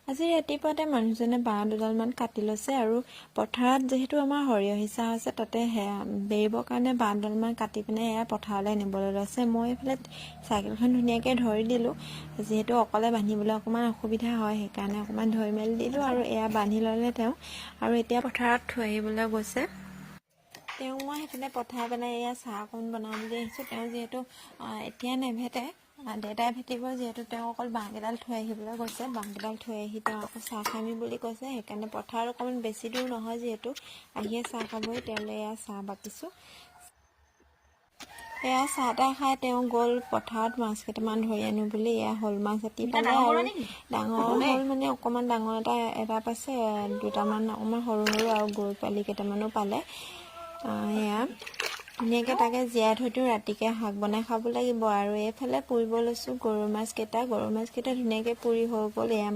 আজি ৰাতিপুৱাতে মানুহজনে বাঁহ দুডালমান কাটি লৈছে আৰু পথাৰত যিহেতু আমাৰ সৰিয়হ সিঁচা হৈছে তাতে বেৰিবৰ কাৰণে বাঁহ দুডালমান কাটি পিনে এয়া পথাৰলৈ নিবলৈ লৈছে। মই এইফালে চাইকেলখন ধুনীয়াকৈ ধৰি দিলোঁ, যিহেতু অকলে বান্ধিবলৈ অকণমান অসুবিধা হয় সেইকাৰণে অকণমান ধৰি মেলি দিলোঁ আৰু এয়া বান্ধি ল'লে তেওঁ। আৰু এতিয়া পথাৰত থৈ আহিবলৈ গৈছে। তেওঁক মই সেইফালে পঠাই পেলাই এয়া চাহ অকণ বনাওঁ বুলি আহিছোঁ। তেওঁ যিহেতু এতিয়া নেভেটে, দেউতাই ভেটিব, যিহেতু তেওঁ অকল বাঁহকেইডাল থৈ আহিবলৈ গৈছে। বাঁহকেইডাল থৈ আহি তেওঁ আকৌ চাহ খামি বুলি কৈছে, সেইকাৰণে পথাৰত অকণমান বেছি দূৰ নহয়, যিহেতু আহিয়ে চাহ খাবই। তেওঁলৈ এয়া চাহ বাকিছোঁ। এয়া চাহ তাহ খাই তেওঁ গ'ল পথাৰত মাছ কেইটামান ধৰি আনো বুলি। এয়া শ'ল মাছ এটি পালে আৰু ডাঙৰ শ'ল মানে অকণমান ডাঙৰ এটা পাইছে, দুটামান অকণমান সৰু সৰু আৰু গৰৈ পোৱালি কেইটামানো পালে। এয়া ধুনীয়াকৈ তাকে জীয়াই থৈ দিওঁ, ৰাতিকৈ শাক বনাই খাব লাগিব। আৰু এইফালে পুৰিব লৈছোঁ গৰৈ মাছকেইটা। গৰৈ মাছকেইটা ধুনীয়াকৈ পুৰি হৈ গ'ল। এয়া